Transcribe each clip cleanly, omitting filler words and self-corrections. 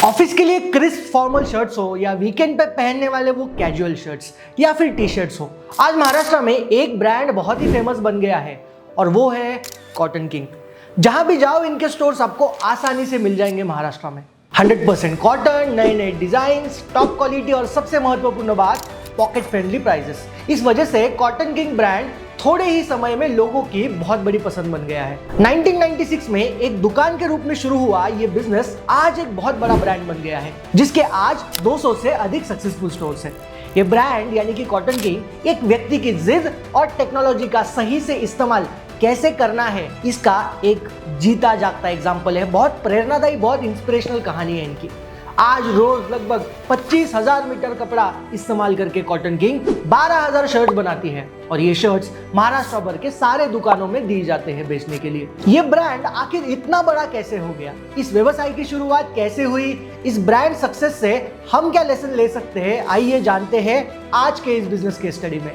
Office के लिए crisp formal shirts हो या वीकेंड पे पहनने वाले वो कैजुअल शर्ट्स या फिर टी शर्ट्स हो, आज महाराष्ट्र में एक ब्रांड बहुत ही फेमस बन गया है और वो है कॉटन किंग। जहां भी जाओ इनके स्टोर्स आपको आसानी से मिल जाएंगे महाराष्ट्र में। 100% कॉटन, नए नए डिजाइन, टॉप क्वालिटी और सबसे महत्वपूर्ण बात पॉकेट फ्रेंडली प्राइसेस। इस वजह से कॉटन किंग ब्रांड थोड़े ही समय में लोगों की बहुत बड़ी पसंद बन गया है। 1996 में एक दुकान के रूप में शुरू हुआ ये बिजनेस आज एक बहुत बड़ा ब्रांड बन गया है, जिसके आज 200 से अधिक सक्सेसफुल स्टोर्स हैं। ये ब्रांड यानी कि कॉटन किंग एक व्यक्ति की जिद और टेक्नोलॉजी का सही से इस्तेमाल कैसे करना है, इसका एक जीता जागता एग्जाम्पल है। बहुत प्रेरणादायी, बहुत इंस्पिरेशनल कहानी है इनकी। आज रोज लगभग 25,000 मीटर कपड़ा इस्तेमाल करके कॉटन किंग 12,000 शर्ट बनाती है और ये शर्ट्स महाराष्ट्र भर के सारे दुकानों में दी जाते हैं बेचने के लिए। ये ब्रांड आखिर इतना बड़ा कैसे हो गया, इस व्यवसाय की शुरुआत कैसे हुई, इस ब्रांड सक्सेस से हम क्या लेसन ले सकते हैं, आइए जानते हैं आज के इस बिजनेस के स्टडी में।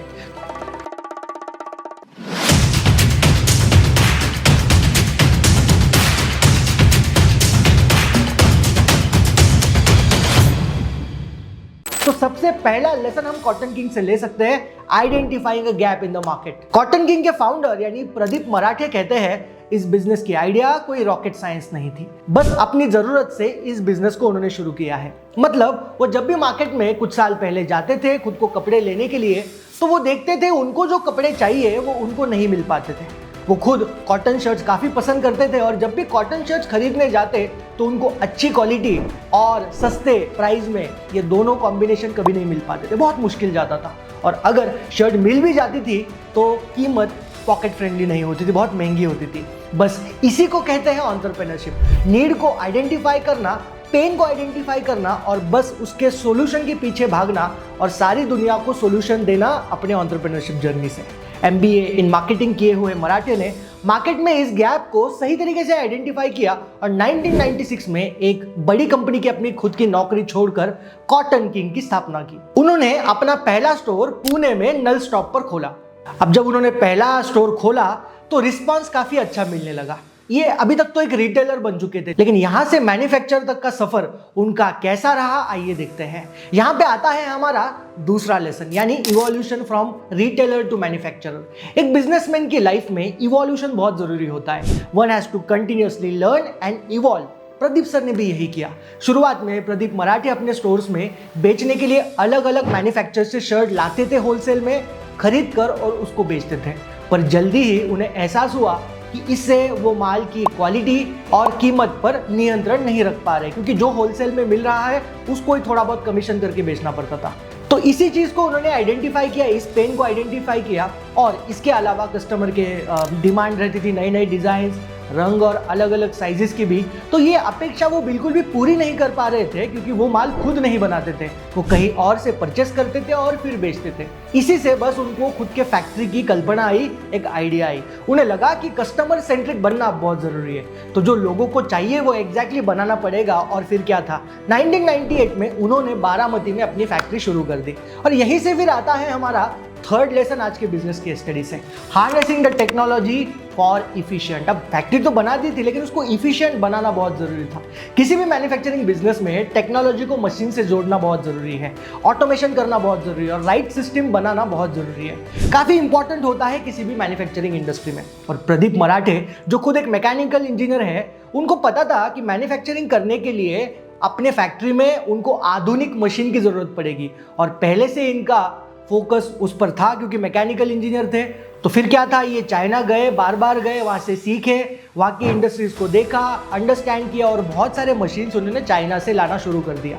तो सबसे पहला लेसन हम कॉटन किंग से ले सकते हैं, identifying a gap in the market. Cotton king के फाउंडर यानी प्रदीप मराठे कहते हैं इस बिजनेस की आइडिया कोई रॉकेट साइंस नहीं थी, बस अपनी जरूरत से इस बिजनेस को उन्होंने शुरू किया है। मतलब वो जब भी मार्केट में कुछ साल पहले जाते थे खुद को कपड़े लेने के लिए, तो वो देखते थे उनको जो कपड़े चाहिए वो उनको नहीं मिल पाते थे। वो खुद कॉटन शर्ट्स काफ़ी पसंद करते थे और जब भी कॉटन शर्ट्स खरीदने जाते तो उनको अच्छी क्वालिटी और सस्ते प्राइस में ये दोनों कॉम्बिनेशन कभी नहीं मिल पाते थे, बहुत मुश्किल जाता था। और अगर शर्ट मिल भी जाती थी तो कीमत पॉकेट फ्रेंडली नहीं होती थी, बहुत महंगी होती थी। बस इसी को कहते हैं एंटरप्रेन्योरशिप। नीड को आइडेंटिफाई करना, पेन को आइडेंटिफाई करना और बस उसके सॉल्यूशन के पीछे भागना और सारी दुनिया को सॉल्यूशन देना अपने एंटरप्रेन्योरशिप जर्नी से। MBA इन मार्केटिंग किए हुए मराठे ने मार्केट में इस गैप को सही तरीके से आइडेंटिफाई किया और 1996 में एक बड़ी कंपनी की अपनी खुद की नौकरी छोड़कर कॉटन किंग की स्थापना की। उन्होंने अपना पहला स्टोर पुणे में नल स्टॉप पर खोला। अब जब उन्होंने पहला स्टोर खोला तो रिस्पांस काफी अच्छा मिलने लगा। ये अभी तक तो एक रिटेलर बन चुके थे, लेकिन यहां से मैन्युफैक्चर तक का सफर उनका कैसा रहा, आइए देखते हैं। यहां पे आता है हमारा दूसरा लेसन, यानी evolution from retailer to manufacturer. एक बिजनेसमैन की लाइफ में इवोल्यूशन बहुत जरूरी होता है। One has to continuously learn and evolve. Pradeep sir ने भी यही किया। शुरुआत में प्रदीप मराठे अपने स्टोर्स में बेचने के लिए अलग अलग मैन्युफैक्चरर से शर्ट लाते थे, होलसेल में खरीद कर और उसको बेचते थे। पर जल्दी ही उन्हें एहसास हुआ कि इससे वो माल की क्वालिटी और कीमत पर नियंत्रण नहीं रख पा रहे, क्योंकि जो होलसेल में मिल रहा है उसको ही थोड़ा बहुत कमीशन करके बेचना पड़ता था। तो इसी चीज को उन्होंने आइडेंटिफाई किया, इस पेन को आइडेंटिफाई किया और इसके अलावा कस्टमर के डिमांड रहती थी नई नई डिजाइन, रंग और अलग अलग साइजेस की भी। तो ये अपेक्षा वो बिल्कुल भी पूरी नहीं कर पा रहे थे, क्योंकि वो माल खुद नहीं बनाते थे, वो कहीं और से परचेस करते थे और फिर बेचते थे। इसी से बस उनको खुद के फैक्ट्री की कल्पना आई, एक आइडिया आई। उन्हें लगा कि कस्टमर सेंट्रिक बनना बहुत जरूरी है, तो जो लोगों को चाहिए वो एग्जैक्टली बनाना पड़ेगा। और फिर क्या था, 1998 में उन्होंने बारामती में अपनी फैक्ट्री शुरू कर दी। और यहीं से फिर आता है हमारा थर्ड लेसन आज के बिजनेस की स्टडी से, harnessing the technology for efficient. अब फैक्ट्री तो बना दी थी, लेकिन उसको इफिशिएंट बनाना बहुत जरूरी था। किसी भी मैन्युफैक्चरिंग बिजनेस में टेक्नोलॉजी को मशीन से जोड़ना बहुत जरूरी है, ऑटोमेशन करना बहुत जरूरी है और राइट सिस्टम बनाना बहुत जरूरी है। काफी इंपॉर्टेंट होता है किसी भी मैन्युफैक्चरिंग इंडस्ट्री में। और प्रदीप मराठे जो खुद एक मैकेनिकल इंजीनियर है, उनको पता था कि मैन्युफैक्चरिंग करने के लिए अपने फैक्ट्री में उनको आधुनिक मशीन की जरूरत पड़ेगी और पहले से इनका फोकस उस पर था, क्योंकि मैकेनिकल इंजीनियर थे। तो फिर क्या था, ये चाइना गए, बार बार गए, वहाँ से सीखे, वहाँ की इंडस्ट्रीज को देखा, अंडरस्टैंड किया और बहुत सारे मशीन्स उन्होंने चाइना से लाना शुरू कर दिया।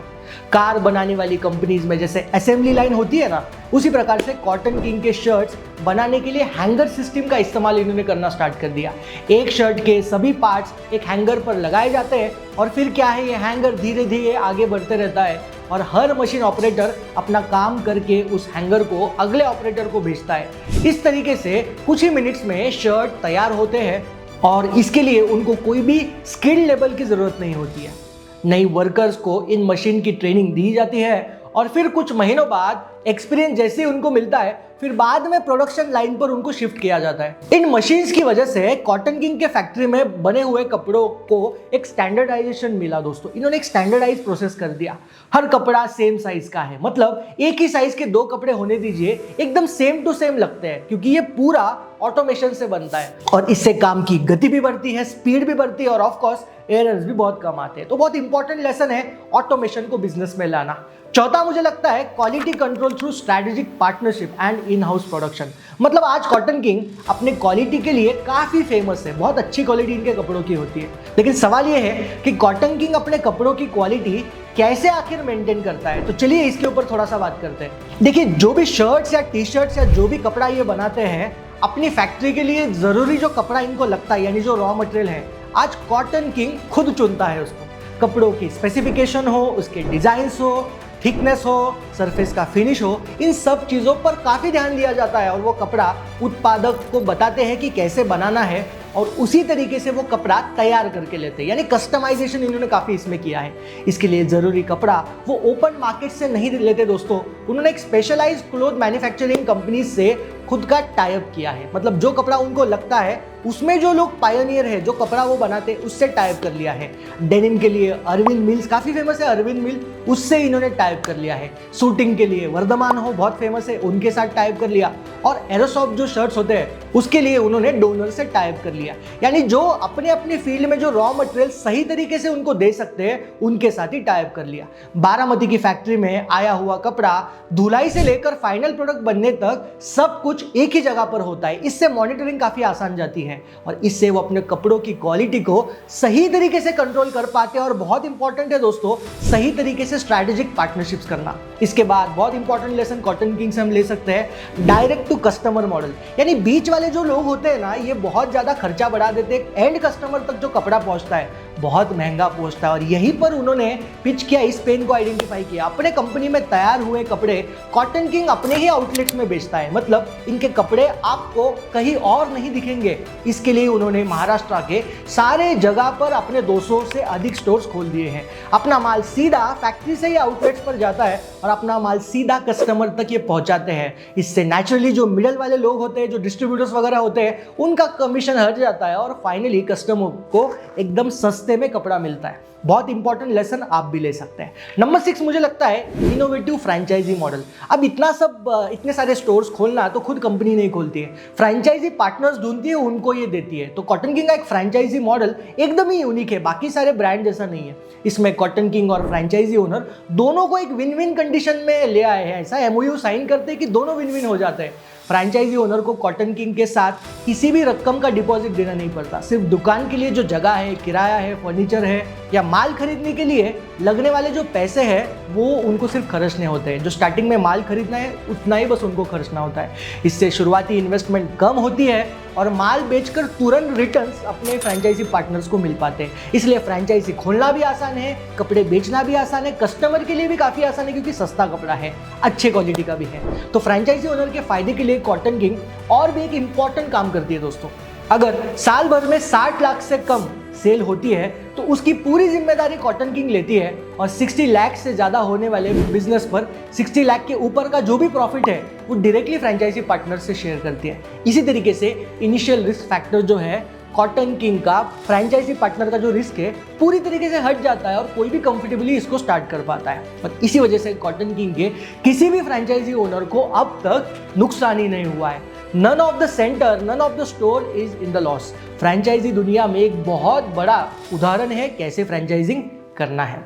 कार बनाने वाली कंपनीज में जैसे असेंबली लाइन होती है ना, उसी प्रकार से कॉटन किंग के शर्ट्स बनाने के लिए हैंगर सिस्टम का इस्तेमाल इन्होंने करना स्टार्ट कर दिया। एक शर्ट के सभी पार्ट्स एक हैंगर पर लगाए जाते हैं और फिर क्या है, ये हैंगर धीरे धीरे आगे बढ़ते रहता है और हर मशीन ऑपरेटर अपना काम करके उस हैंगर को अगले ऑपरेटर को भेजता है। इस तरीके से कुछ ही मिनट्स में शर्ट तैयार होते हैं और इसके लिए उनको कोई भी स्किल लेवल की जरूरत नहीं होती है। नई वर्कर्स को इन मशीन की ट्रेनिंग दी जाती है और फिर कुछ महीनों बाद एक्सपीरियंस जैसे ही उनको मिलता है फिर बाद में प्रोडक्शन लाइन पर उनको शिफ्ट किया जाता है। इन मशीन्स की वजह से कॉटन किंग के फैक्ट्री में बने हुए कपड़ों को एक स्टैंडर्डाइजेशन मिला दोस्तों। इन्होंने एक स्टैंडर्डाइज प्रोसेस कर दिया। हर कपड़ा सेम साइज का है, मतलब एक ही साइज के 2 कपड़े होने दीजिए, एकदम सेम टू सेम लगते हैं, क्योंकि ये पूरा ऑटोमेशन से बनता है और इससे काम की गति भी बढ़ती है, स्पीड भी बढ़ती है और ऑफ कोर्स एरर्स भी बहुत कम आते हैं। तो बहुत इंपॉर्टेंट लेसन है ऑटोमेशन को बिजनेस में लाना। चौथा मुझे लगता है quality control through strategic partnership and in house production. मतलब आज कॉटन किंग अपने क्वालिटी के लिए काफी फेमस है, बहुत अच्छी क्वालिटी इनके कपड़ों की होती है। लेकिन सवाल ये है कि कॉटन किंग अपने कपड़ों की क्वालिटी कैसे आखिर मेंटेन करता है। तो चलिए इसके ऊपर थोड़ा सा बात करते हैं। देखिए, जो भी शर्ट्स या टी शर्ट्स या जो भी कपड़ा ये बनाते हैं अपनी फैक्ट्री के लिए जरूरी जो कपड़ा इनको लगता है, यानी जो रॉ मटेरियल है, आज कॉटन किंग खुद चुनता है उसको। कपड़ों की स्पेसिफिकेशन हो, उसके डिजाइन्स हो, थिकनेस हो, सरफेस का फिनिश हो, इन सब चीज़ों पर काफ़ी ध्यान दिया जाता है और वो कपड़ा उत्पादक को बताते हैं कि कैसे बनाना है और उसी तरीके से वो कपड़ा तैयार करके लेते हैं। यानी कस्टमाइजेशन इन्होंने काफ़ी इसमें किया है। इसके लिए ज़रूरी कपड़ा वो ओपन मार्केट से नहीं लेते दोस्तों, उन्होंने एक स्पेशलाइज्ड क्लोथ मैन्युफैक्चरिंग कंपनी से खुद का टाई अप किया है। मतलब जो कपड़ा उनको लगता है उसमें जो लोग पायनियर है, जो कपड़ा वो बनाते हैं, उससे टाई अप कर लिया है। डेनिम के लिए अरविंद मिल्स काफ़ी फेमस है, अरविंद मिल, उससे इन्होंने टाई अप कर लिया है। शूटिंग के लिए वर्धमान हो बहुत फेमस है, उनके साथ टाई अप कर लिया। और एरोसॉफ्ट जो शर्ट्स होते हैं उसके लिए उन्होंने डोनर से टाई अप कर लिया। यानी जो अपने अपने फील्ड में जो रॉ मटेरियल सही तरीके से उनको दे सकते हैं उनके साथ ही टाई अप कर लिया। बारामती की फैक्ट्री में आया हुआ कपड़ा धुलाई से लेकर फाइनल प्रोडक्ट बनने तक सब कुछ एक ही जगह पर होता है। इससे मॉनिटरिंग काफी आसान जाती है और इससे वो अपने कपड़ों की क्वालिटी को सही तरीके से कंट्रोल कर पाते हैं। और बहुत इंपॉर्टेंट है दोस्तों, सही तरीके से स्ट्रैटेजिक पार्टनरशिप्स करना। इसके बाद बहुत इंपॉर्टेंट लेसन कॉटन किंग से हम ले सकते हैं डायरेक्ट टू कस्टमर मॉडल। यानी बीच वाले जो लोग होते हैं ना, ये बहुत ज्यादा खर्चा बढ़ा देते हैं। एंड कस्टमर तक जो कपड़ा पहुंचता है बहुत महंगा पहुंचता है और यहीं पर उन्होंने पिच किया, इस पेन को आइडेंटिफाई किया। अपने कंपनी में तैयार हुए कपड़े कॉटन किंग अपने ही आउटलेट्स में बेचता है। मतलब इनके कपड़े आपको कहीं और नहीं दिखेंगे। इसके लिए उन्होंने महाराष्ट्र के सारे जगह पर अपने 200 से अधिक स्टोर्स खोल दिए हैं। अपना माल सीधा फैक्ट्री से ही आउटलेट्स पर जाता है और अपना माल सीधा कस्टमर तक ये पहुंचाते हैं। इससे नेचुरली जो मिडल वाले लोग होते हैं, जो डिस्ट्रीब्यूटर्स वगैरह होते हैं, उनका कमीशन हट जाता है और फाइनली कस्टमर को एकदम सस्ते में कपड़ा मिलता है। बहुत इंपॉर्टेंट लेसन आप भी ले सकते हैं। नंबर 6 मुझे लगता है इनोवेटिव फ्रेंचाइजी मॉडल। अब इतने सारे स्टोर्स खोलना तो खुद कंपनी नहीं खोलती है, फ्रेंचाइजी पार्टनर्स ढूंढती है, उनको ये देती है। तो कॉटन किंग का एक फ्रेंचाइजी मॉडल एकदम ही यूनिक है, बाकी सारे ब्रांड जैसा नहीं है। इसमें कॉटन किंग और फ्रेंचाइजी ओनर दोनों को एक विन विन कंडीशन में ले आए हैं। ऐसा एमओयू साइन करते हैं कि दोनों विन विन हो जाते हैं। फ्रेंचाइजी ओनर को कॉटन किंग के साथ किसी भी रकम का डिपॉजिट देना नहीं पड़ता। सिर्फ दुकान के लिए जो जगह है, किराया है, फर्नीचर है या माल खरीदने के लिए लगने वाले जो पैसे हैं वो उनको सिर्फ खर्चने होते हैं। जो स्टार्टिंग में माल खरीदना है उतना ही बस उनको खर्चना होता है। इससे शुरुआती इन्वेस्टमेंट कम होती है और माल बेचकर तुरंत रिटर्न्स अपने फ्रेंचाइजी पार्टनर्स को मिल पाते हैं। इसलिए फ्रेंचाइजी खोलना भी आसान है, कपड़े बेचना भी आसान है, कस्टमर के लिए भी काफ़ी आसान है क्योंकि सस्ता कपड़ा है, अच्छे क्वालिटी का भी है। तो फ्रेंचाइजी ओनर के फायदे के लिए कॉटन किंग और भी एक इंपॉर्टेंट काम करती है दोस्तों। अगर साल भर में 60 लाख से कम सेल होती है तो उसकी पूरी जिम्मेदारी कॉटन किंग लेती है और 60 लाख से ज़्यादा होने वाले बिजनेस पर 60 लाख के ऊपर का जो भी प्रॉफिट है वो डायरेक्टली फ्रेंचाइजी पार्टनर से शेयर करती है। इसी तरीके से इनिशियल रिस्क फैक्टर जो है कॉटन किंग का फ्रेंचाइजी पार्टनर का जो रिस्क है पूरी तरीके से हट जाता है और कोई भी कंफर्टेबली इसको स्टार्ट कर पाता है। और इसी वजह से कॉटन किंग के किसी भी फ्रेंचाइजी ओनर को अब तक नुकसान ही नहीं हुआ है। None of the centre, none of the store is in the loss. Franchise दुनिया में एक बहुत बड़ा उदाहरण है कैसे फ्रेंचाइजिंग करना है।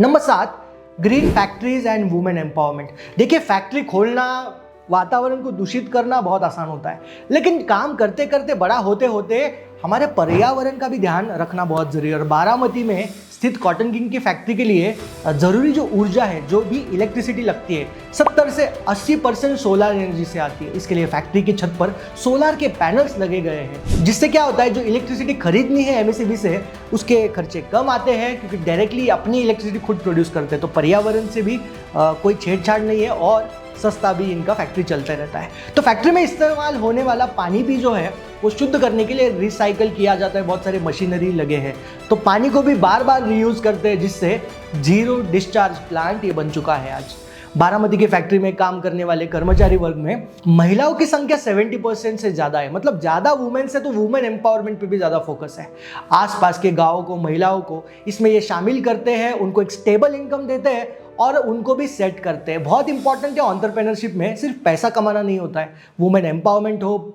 Number 7, green factories and women empowerment. देखिए, फैक्ट्री खोलना, वातावरण को दूषित करना बहुत आसान होता है, लेकिन काम करते करते बड़ा होते होते हमारे पर्यावरण का भी ध्यान रखना बहुत जरूरी है। और बारामती में स्थित कॉटन किंग की फैक्ट्री के लिए जरूरी जो ऊर्जा है, जो भी इलेक्ट्रिसिटी लगती है, 70 से 80% सोलर एनर्जी से आती है। इसके लिए फैक्ट्री की छत पर सोलर के पैनल्स लगे गए हैं, जिससे क्या होता है, जो इलेक्ट्रिसिटी खरीदनी है एमएसईबी से उसके खर्चे कम आते हैं क्योंकि डायरेक्टली अपनी इलेक्ट्रिसिटी खुद प्रोड्यूस करते हैं। तो पर्यावरण से भी कोई छेड़छाड़ नहीं है और सस्ता भी इनका फैक्ट्री चलता रहता है। तो फैक्ट्री में इस्तेमाल होने वाला पानी भी जो है वो शुद्ध करने के लिए रिसाइकल किया जाता है। बहुत सारे मशीनरी लगे हैं तो पानी को भी बार बार रीयूज करते हैं, जिससे जीरो डिस्चार्ज प्लांट ये बन चुका है आज। बारामती की फैक्ट्री में काम करने वाले कर्मचारी वर्ग में महिलाओं की संख्या 70% से ज्यादा है। मतलब ज्यादा वुमेन से तो वुमेन एम्पावरमेंट पे भी ज्यादा फोकस है। आसपास के गांवों को, महिलाओं को इसमें ये शामिल करते हैं, उनको एक स्टेबल इनकम देते हैं और उनको भी सेट करते हैं। बहुत इंपॉर्टेंट है एंटरप्रेन्योरशिप में सिर्फ पैसा कमाना नहीं होता है, वुमेन एम्पावरमेंट हो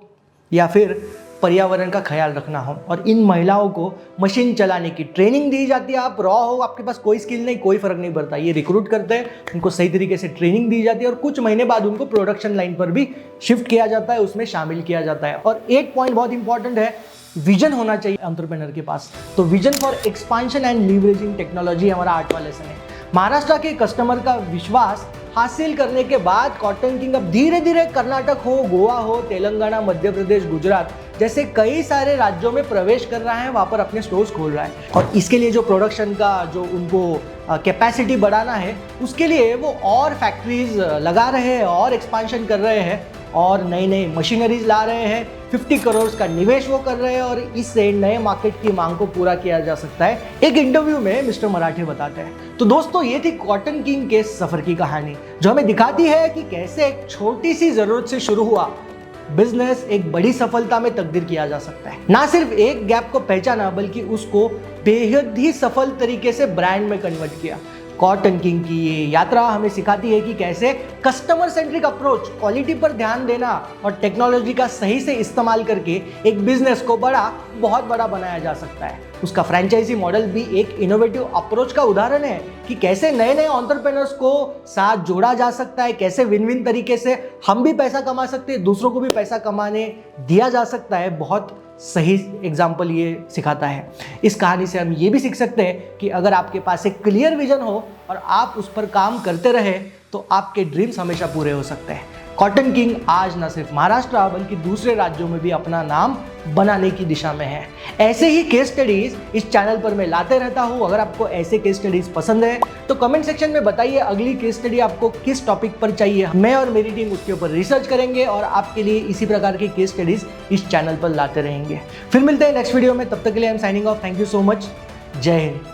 या फिर पर्यावरण का ख्याल रखना हो। और इन महिलाओं को मशीन चलाने की ट्रेनिंग दी जाती है। आप रॉ हो, आपके पास कोई स्किल नहीं, कोई फर्क नहीं पड़ता, ये रिक्रूट करते हैं, उनको सही तरीके से ट्रेनिंग दी जाती है और कुछ महीने बाद उनको प्रोडक्शन लाइन पर भी शिफ्ट किया जाता है, उसमें शामिल किया जाता है। और एक पॉइंट बहुत इंपॉर्टेंट है, विजन होना चाहिए एंटरप्रेन्योर के पास। तो vision for expansion and leveraging technology हमारा 8वां लेसन है। महाराष्ट्र के कस्टमर का विश्वास हासिल करने के बाद कॉटन किंग अब धीरे धीरे कर्नाटक हो, गोवा हो, तेलंगाना, मध्य प्रदेश, गुजरात जैसे कई सारे राज्यों में प्रवेश कर रहा है, वहाँ पर अपने स्टोर्स खोल रहा है। और इसके लिए जो प्रोडक्शन का जो उनको कैपेसिटी बढ़ाना है, उसके लिए वो और फैक्ट्रीज लगा रहे हैं और एक्सपांशन कर रहे हैं और नई नई मशीनरीज ला रहे हैं। 50 करोड़ का निवेश वो कर रहे हैं और इससे नए मार्केट की मांग को पूरा किया जा सकता है, एक इंटरव्यू में मिस्टर मराठे बताते हैं। तो दोस्तों, ये थी कॉटन किंग के सफर की कहानी, जो हमें दिखाती है कि कैसे एक छोटी सी जरूरत से शुरू हुआ बिजनेस एक बड़ी सफलता में तब्दील किया जा सकता है। ना सिर्फ एक गैप को पहचाना, बल्कि उसको बेहद ही सफल तरीके से ब्रांड में कन्वर्ट किया। कॉटन किंग की ये यात्रा हमें सिखाती है कि कैसे कस्टमर सेंट्रिक अप्रोच, क्वालिटी पर ध्यान देना और टेक्नोलॉजी का सही से इस्तेमाल करके एक बिजनेस को बहुत बड़ा बनाया जा सकता है। उसका फ्रेंचाइजी मॉडल भी एक इनोवेटिव अप्रोच का उदाहरण है कि कैसे नए नए एंटरप्रेन्योर्स को साथ जोड़ा जा सकता है, कैसे विन विन तरीके से हम भी पैसा कमा सकते हैं, दूसरों को भी पैसा कमाने दिया जा सकता है। बहुत सही एग्जाम्पल ये सिखाता है। इस कहानी से हम ये भी सीख सकते हैं कि अगर आपके पास एक क्लियर विजन हो और आप उस पर काम करते रहे तो आपके ड्रीम्स हमेशा पूरे हो सकते हैं। कॉटन किंग आज न सिर्फ महाराष्ट्र बल्कि दूसरे राज्यों में भी अपना नाम बनाने की दिशा में है। ऐसे ही केस स्टडीज इस चैनल पर मैं लाते रहता हूँ। अगर आपको ऐसे केस स्टडीज पसंद है तो कमेंट सेक्शन में बताइए अगली केस स्टडी आपको किस टॉपिक पर चाहिए। मैं और मेरी टीम उसके ऊपर रिसर्च करेंगे और आपके लिए इसी प्रकार की केस स्टडीज इस चैनल पर लाते रहेंगे। फिर मिलते हैं नेक्स्ट वीडियो में, तब तक के लिए I am signing off. Thank you so much. जय हिंद।